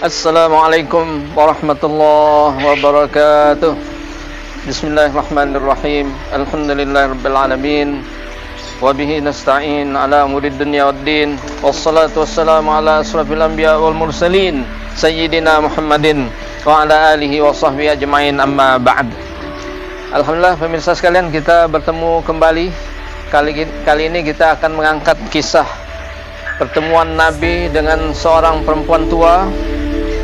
Assalamualaikum warahmatullahi wabarakatuh. Bismillahirrahmanirrahim. Alhamdulillahirabbil alamin. Wa bihi nasta'in ala umurid dunya waddin. Wassalatu wassalamu ala asrafil anbiya wal mursalin sayyidina Muhammadin wa ala alihi wa sahbihi ajmain, amma ba'd. Alhamdulillah pemirsa sekalian, kita bertemu kembali. Kali ini kita akan mengangkat kisah pertemuan Nabi dengan seorang perempuan tua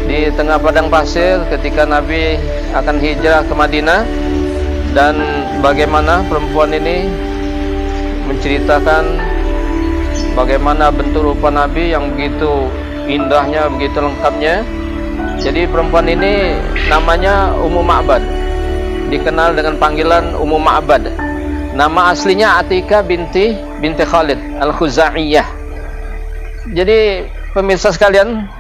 di tengah padang pasir ketika Nabi akan hijrah ke Madinah, dan bagaimana perempuan ini menceritakan bagaimana bentuk rupa Nabi yang begitu indahnya, begitu lengkapnya. Jadi perempuan ini namanya Ummu Ma'bad, dikenal dengan panggilan Ummu Ma'bad. Nama aslinya Atika binti Khalid Al-Khuzaiyah. Jadi pemirsa sekalian,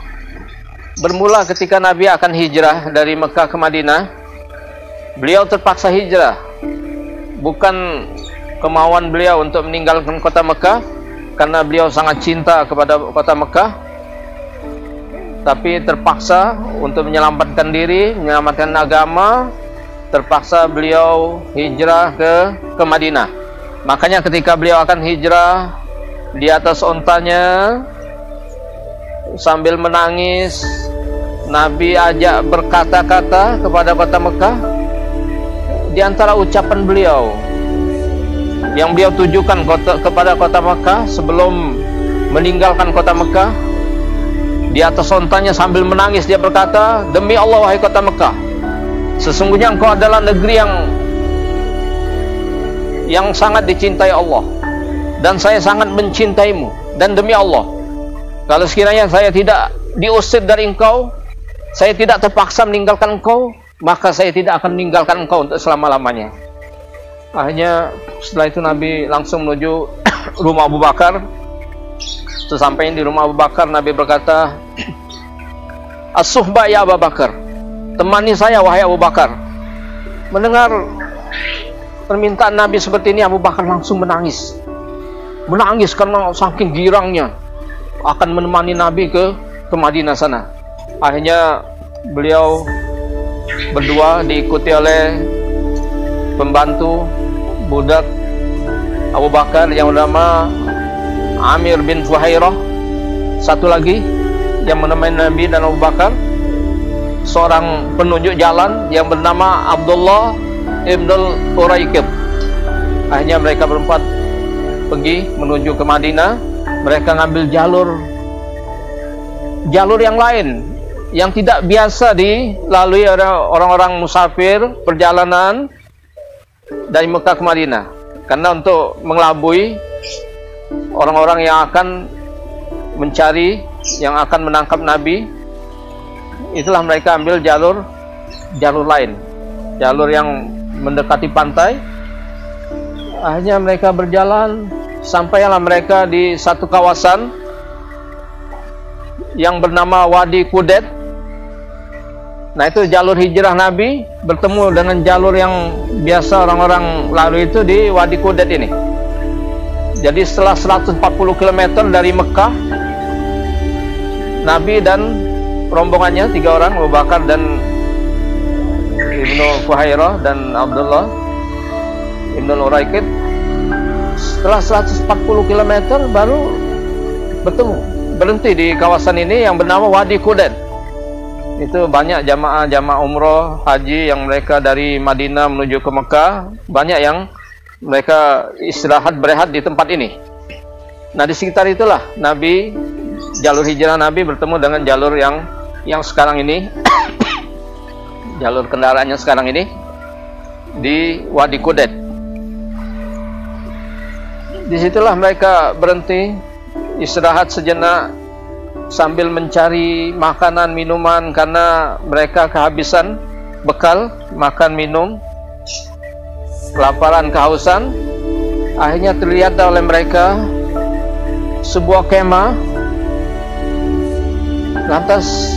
bermula ketika Nabi akan hijrah dari Mekah ke Madinah. Beliau terpaksa hijrah, bukan kemauan beliau untuk meninggalkan kota Mekah karena beliau sangat cinta kepada kota Mekah, tapi terpaksa untuk menyelamatkan diri, menyelamatkan agama. Terpaksa beliau hijrah ke Madinah. Makanya ketika beliau akan hijrah, di atas ontanya sambil menangis, Nabi ajak berkata-kata kepada kota Mekah. Di antara ucapan beliau yang beliau tujukan kepada kota Mekah sebelum meninggalkan kota Mekah, di atas ontanya sambil menangis dia berkata, "Demi Allah wahai kota Mekah, sesungguhnya engkau adalah negeri yang sangat dicintai Allah, dan saya sangat mencintaimu. Dan demi Allah, kalau sekiranya saya tidak diusir dari engkau, saya tidak terpaksa meninggalkan engkau, maka saya tidak akan meninggalkan engkau untuk selama-lamanya." Akhirnya setelah itu Nabi langsung menuju rumah Abu Bakar. Sesampainya di rumah Abu Bakar, Nabi berkata, "As-suhbah ya Abu Bakar, temani saya wahai Abu Bakar." Mendengar permintaan Nabi seperti ini, Abu Bakar langsung menangis karena saking girangnya akan menemani Nabi ke Madinah sana. Akhirnya beliau berdua diikuti oleh pembantu budak Abu Bakar yang bernama Amir bin Fuhairah. Satu lagi yang menemani Nabi dan Abu Bakar, seorang penunjuk jalan yang bernama Abdullah ibn Uraikid. Akhirnya mereka berempat pergi menuju ke Madinah. Mereka ngambil jalur yang lain yang tidak biasa dilalui oleh orang-orang musafir perjalanan dari Mekah ke Madinah, karena untuk mengelabui orang-orang yang akan mencari, yang akan menangkap Nabi. Itulah mereka ambil jalur lain, jalur yang mendekati pantai. Akhirnya mereka berjalan, sampailah mereka di satu kawasan yang bernama Wadi Kudet. Nah, itu jalur hijrah Nabi bertemu dengan jalur yang biasa orang-orang lalui itu di Wadi Kudet ini. Jadi setelah 140 km dari Mekah, Nabi dan rombongannya 3 orang, Abu Bakar dan Ibnu Fuhairah dan Abdullah Ibnu Uraikid, setelah 140 km baru berhenti di kawasan ini yang bernama Wadi Kudet. Itu banyak jamaah umroh haji yang mereka dari Madinah menuju ke Mekah, banyak yang mereka berehat di tempat ini. Nah, di sekitar itulah jalur hijrah Nabi bertemu dengan jalur yang sekarang ini jalur kendaraannya sekarang ini di Wadi Kudet. Disitulah mereka berhenti istirahat sejenak sambil mencari makanan minuman karena mereka kehabisan bekal makan minum, kelaparan, kehausan. Akhirnya terlihat oleh mereka sebuah kemah. Lantas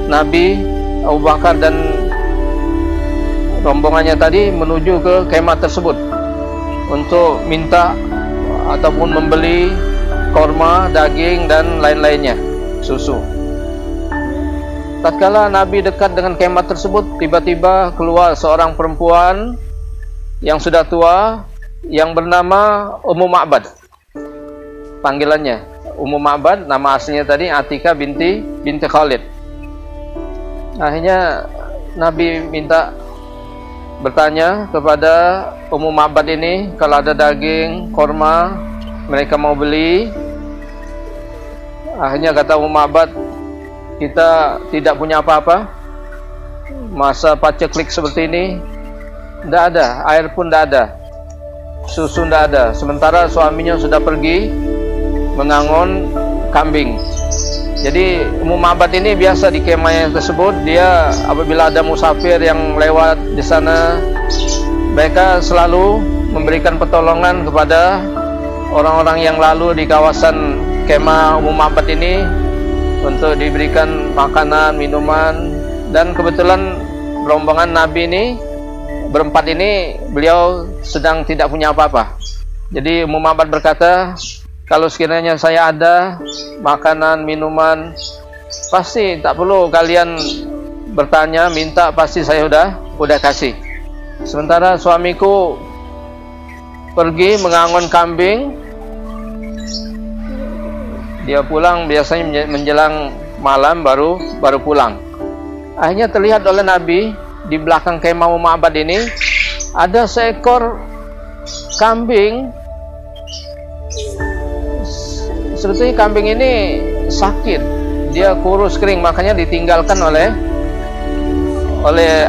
Nabi, Abu Bakar dan rombongannya tadi menuju ke kemah tersebut untuk minta ataupun membeli korma, daging dan lain-lainnya, susu. tatkala Nabi dekat dengan kemah tersebut, tiba-tiba keluar seorang perempuan yang sudah tua yang bernama Ummu Ma'bad. Panggilannya Ummu Ma'bad, nama aslinya tadi Atika binti Khalid. Akhirnya Nabi minta bertanya kepada Ummu Ma'bad ini kalau ada daging korma mereka mau beli. Akhirnya kata Ummu Ma'bad, kita tidak punya apa-apa, masa paceklik seperti ini, tidak ada, air pun tidak ada, susu tidak ada, sementara suaminya sudah pergi mengangon kambing. Jadi Ummu Ma'bad ini biasa di kemah tersebut, dia apabila ada musafir yang lewat di sana, mereka selalu memberikan pertolongan kepada orang-orang yang lalu di kawasan kemah Ummu Ma'bad ini untuk diberikan makanan, minuman. Dan kebetulan rombongan Nabi ini berempat ini beliau sedang tidak punya apa-apa. Jadi Ummu Ma'bad berkata, kalau sekiranya saya ada makanan, minuman, pasti tak perlu kalian bertanya, minta, pasti saya udah kasih. Sementara suamiku pergi mengangon kambing, dia pulang biasanya menjelang malam baru pulang. Akhirnya terlihat oleh Nabi di belakang kemah Ummu Ma'bad ini ada seekor kambing. Sebetulnya kambing ini sakit, dia kurus kering, makanya ditinggalkan oleh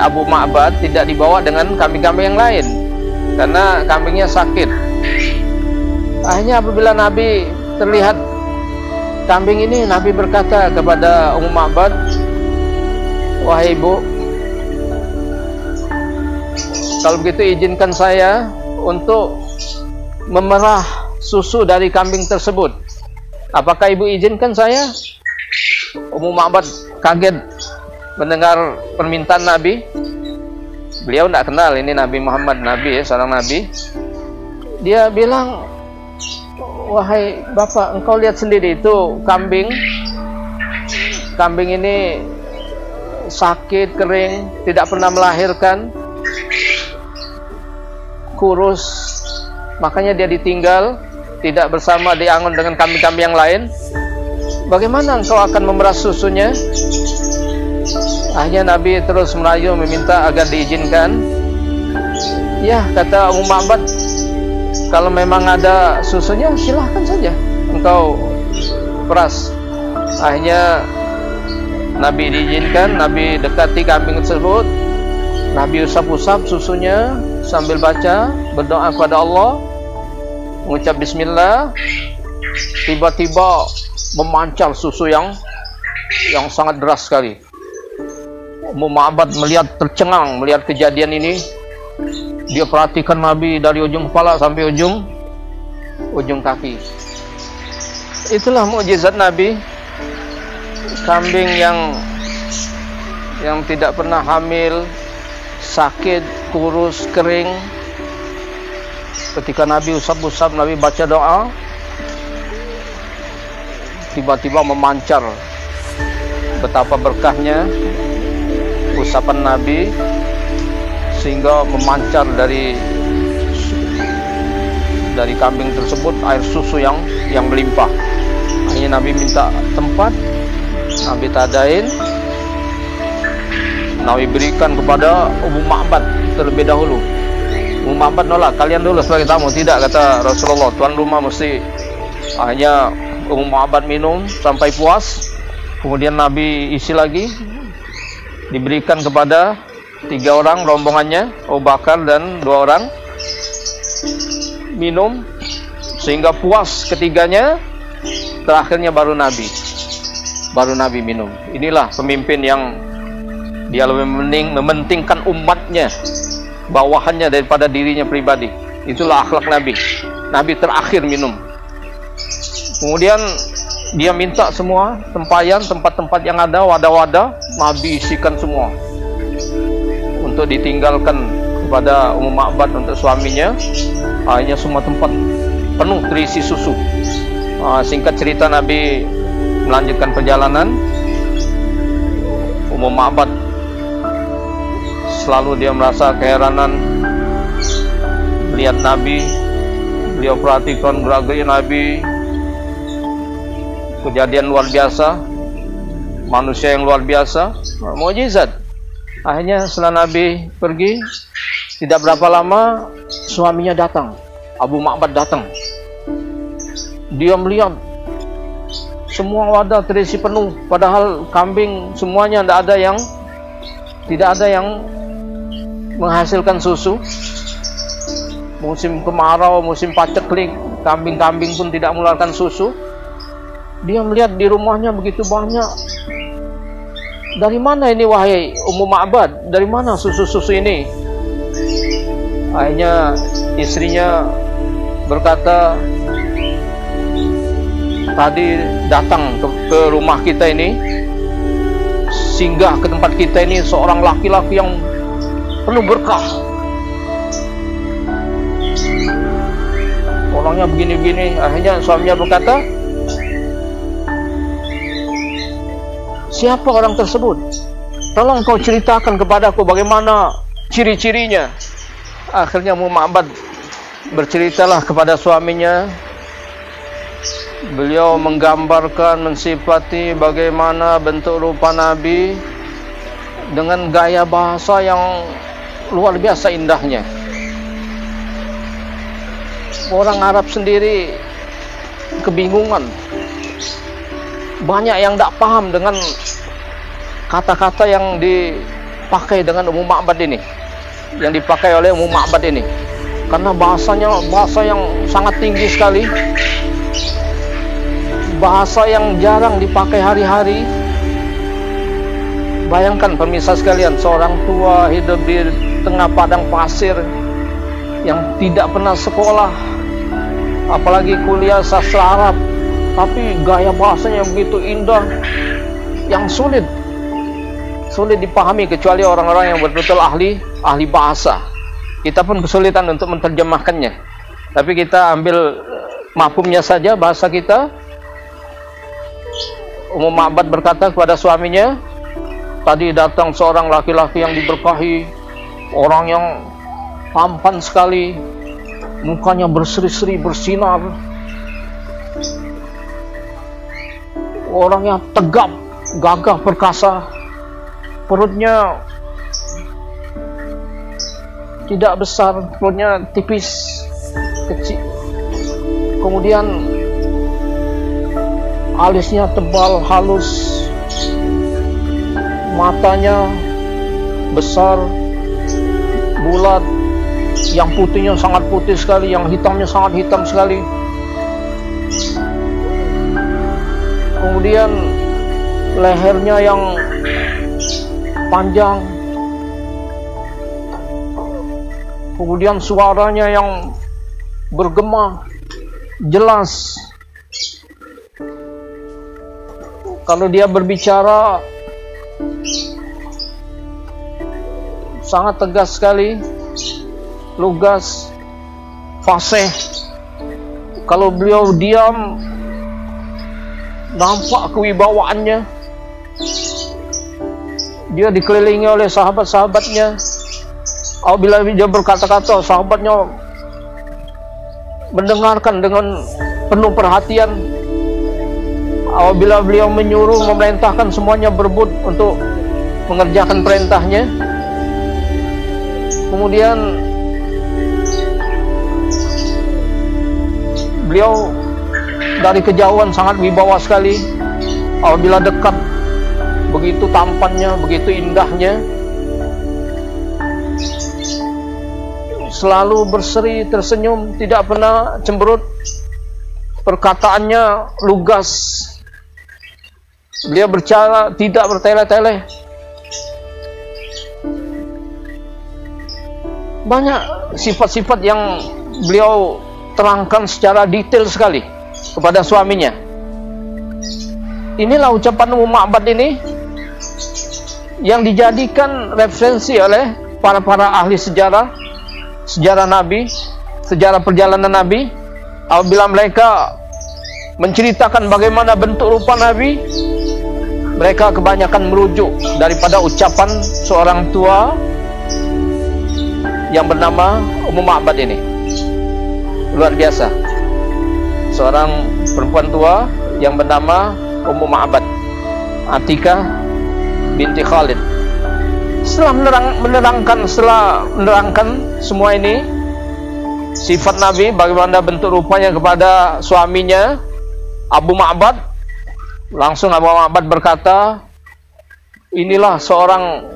Abu Ma'bad, tidak dibawa dengan kambing-kambing yang lain karena kambingnya sakit. Akhirnya apabila Nabi terlihat kambing ini, Nabi berkata kepada Ummu Ma'bad, wahai ibu, kalau begitu izinkan saya untuk memerah susu dari kambing tersebut. Apakah ibu izinkan saya? Ummu Ma'bad kaget mendengar permintaan Nabi. Beliau tidak kenal ini Nabi Muhammad, Nabi ya, seorang Nabi. Dia bilang, wahai bapak, engkau lihat sendiri itu kambing ini sakit, kering, tidak pernah melahirkan, kurus, makanya dia ditinggal, tidak bersama diangon dengan kambing-kambing yang lain. Bagaimana engkau akan memeras susunya? Akhirnya Nabi terus merayu meminta agar diizinkan. Ya, kata Ummu Ma'bad, kalau memang ada susunya silahkan saja engkau peras. Akhirnya Nabi diizinkan, Nabi dekati kambing tersebut, Nabi usap-usap susunya sambil baca, berdoa kepada Allah, mengucap bismillah. Tiba-tiba memancar susu yang sangat deras sekali. Ummu Ma'bad melihat, tercengang melihat kejadian ini. Dia perhatikan Nabi dari ujung kepala sampai ujung kaki. Itulah mukjizat Nabi. Kambing yang tidak pernah hamil, sakit, kurus, kering, ketika Nabi usap-usap, Nabi baca doa, tiba-tiba memancar. Betapa berkahnya usapan Nabi sehingga memancar dari kambing tersebut air susu yang melimpah. Akhirnya Nabi minta tempat, Nabi tadain, Nabi berikan kepada Ummu Ma'bad terlebih dahulu. Ummu Ma'bad nolak, kalian dulu sebagai tamu. Tidak, kata Rasulullah, tuan rumah mesti. Akhirnya Ummu Ma'bad minum sampai puas, kemudian Nabi isi lagi, diberikan kepada 3 orang rombongannya, Abu Bakar dan 2 orang, minum sehingga puas ketiganya. Terakhirnya baru Nabi minum. Inilah pemimpin yang dia lebih mementingkan umatnya, bawahannya daripada dirinya pribadi. Itulah akhlak Nabi. Nabi terakhir minum. Kemudian dia minta semua tempayan, tempat-tempat yang ada, wadah-wadah, Nabi isikan semua untuk ditinggalkan kepada Ummu Ma'bad untuk suaminya. Hanya semua tempat penuh terisi susu. Singkat cerita, Nabi melanjutkan perjalanan. Ummu Ma'bad. Selalu dia merasa keheranan melihat Nabi. Beliau perhatikan gerak-gerik Nabi, kejadian luar biasa, manusia yang luar biasa, mukjizat. Akhirnya setelah Nabi pergi, tidak berapa lama suaminya datang, Abu Ma'bad datang. Dia melihat semua wadah terisi penuh, padahal kambing semuanya tidak ada yang menghasilkan susu. Musim kemarau, musim paceklik, kambing-kambing pun tidak mengeluarkan susu. Dia melihat di rumahnya begitu banyak. Dari mana ini wahai Ummu Ma'bad? Dari mana susu-susu ini? Akhirnya istrinya berkata, tadi datang ke rumah kita ini, singgah ke tempat kita ini seorang laki-laki yang penuh berkah. Orangnya begini-begini. Akhirnya suaminya berkata, siapa orang tersebut? Tolong kau ceritakan kepadaku bagaimana ciri-cirinya. Akhirnya Ummu Ma'bad berceritalah kepada suaminya. Beliau menggambarkan, mensifati bagaimana bentuk rupa Nabi dengan gaya bahasa yang luar biasa indahnya. Orang Arab sendiri kebingungan. Banyak yang tidak paham dengan kata-kata yang dipakai dengan Ummu Ma'bad ini, yang dipakai oleh Ummu Ma'bad ini, karena bahasanya bahasa yang sangat tinggi sekali, bahasa yang jarang dipakai hari-hari. Bayangkan pemirsa sekalian, seorang tua hidup di tengah padang pasir yang tidak pernah sekolah, apalagi kuliah sastra Arab, tapi gaya bahasanya begitu indah, yang sulit dipahami kecuali orang-orang yang betul-betul ahli bahasa. Kita pun kesulitan untuk menerjemahkannya, tapi kita ambil mafhumnya saja bahasa kita. Ummu Ma'bad berkata kepada suaminya, tadi datang seorang laki-laki yang diberkahi, orang yang tampan sekali, mukanya berseri-seri bersinar, orangnya tegap, gagah perkasa, perutnya tidak besar, perutnya tipis, kecil. Kemudian alisnya tebal, halus, matanya besar, bulat, yang putihnya sangat putih sekali, yang hitamnya sangat hitam sekali. Kemudian lehernya yang panjang, kemudian suaranya yang bergema, jelas. Kalau dia berbicara sangat tegas sekali, lugas, fasih. Kalau beliau diam, nampak kewibawaannya. Dia dikelilingi oleh sahabat-sahabatnya. Apabila dia berkata-kata, sahabatnya mendengarkan dengan penuh perhatian. Apabila beliau menyuruh, memerintahkan, semuanya berebut untuk mengerjakan perintahnya. Kemudian beliau dari kejauhan sangat wibawa sekali. Apabila dekat, begitu tampannya, begitu indahnya. Selalu berseri, tersenyum, tidak pernah cemberut. Perkataannya lugas. Beliau berbicara tidak bertele-tele. Banyak sifat-sifat yang beliau terangkan secara detail sekali kepada suaminya. Inilah ucapan Ummu Ma'bad ini yang dijadikan referensi oleh para ahli sejarah Nabi, sejarah perjalanan Nabi. Apabila mereka menceritakan bagaimana bentuk rupa Nabi, mereka kebanyakan merujuk daripada ucapan seorang tua yang bernama Ummu Ma'bad ini. Luar biasa. Seorang perempuan tua yang bernama Ummu Ma'bad, Atikah binti Khalid. Setelah menerangkan semua ini, sifat Nabi, bagaimana bentuk rupanya kepada suaminya Abu Ma'bad, langsung Abu Ma'bad berkata, inilah seorang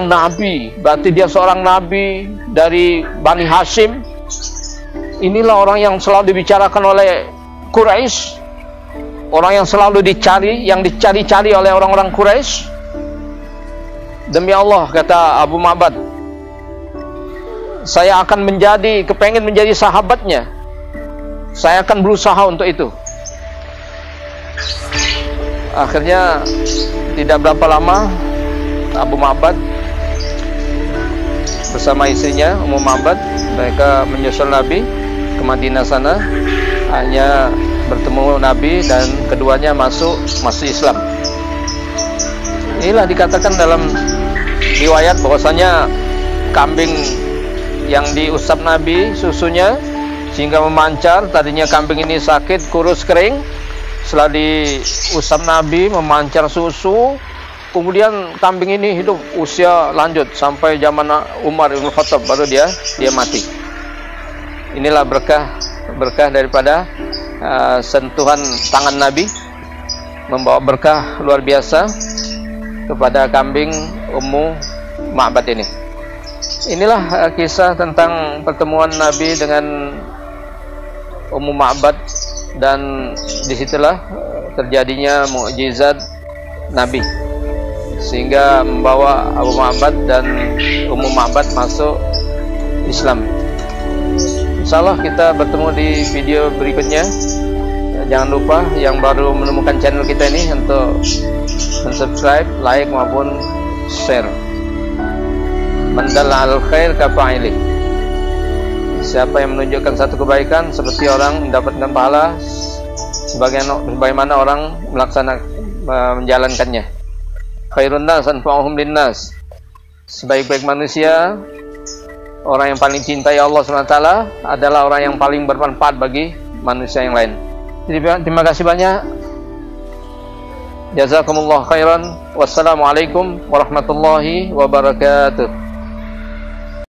nabi, berarti dia seorang nabi dari Bani Hashim. Inilah orang yang selalu dibicarakan oleh Quraisy, orang yang selalu dicari, yang dicari-cari oleh orang-orang Quraisy. Demi Allah, kata Abu Ma'bad, saya akan kepengen menjadi sahabatnya. Saya akan berusaha untuk itu. Akhirnya tidak berapa lama Abu Ma'bad bersama istrinya Ummu Ma'bad, mereka menyusul Nabi ke Madinah sana. Hanya bertemu Nabi dan keduanya masuk Islam. Inilah dikatakan dalam riwayat bahwasanya kambing yang diusap Nabi susunya sehingga memancar. Tadinya kambing ini sakit, kurus, kering. Setelah diusap Nabi, memancar susu. Kemudian kambing ini hidup, usia lanjut sampai zaman Umar bin Khattab, baru dia mati. Inilah berkah daripada sentuhan tangan Nabi, membawa berkah luar biasa kepada kambing Ummu Ma'bad ini. Inilah kisah tentang pertemuan Nabi dengan Ummu Ma'bad, dan disitulah terjadinya mukjizat Nabi sehingga membawa Abu Ma'bad dan Ummu Ma'bad masuk Islam. Insyaallah kita bertemu di video berikutnya. Jangan lupa yang baru menemukan channel kita ini untuk subscribe, like maupun share. Man dalla 'alal khair kafa'ilih. Siapa yang menunjukkan satu kebaikan seperti orang mendapatkan pahala sebagaimana orang menjalankannya. Khairun nas anfa'uhum linnas. Sebaik-baik manusia, orang yang paling cintai Allah SWT adalah orang yang paling bermanfaat bagi manusia yang lain. Jadi terima kasih banyak. Jazakumullah khairan. Wassalamualaikum warahmatullahi wabarakatuh.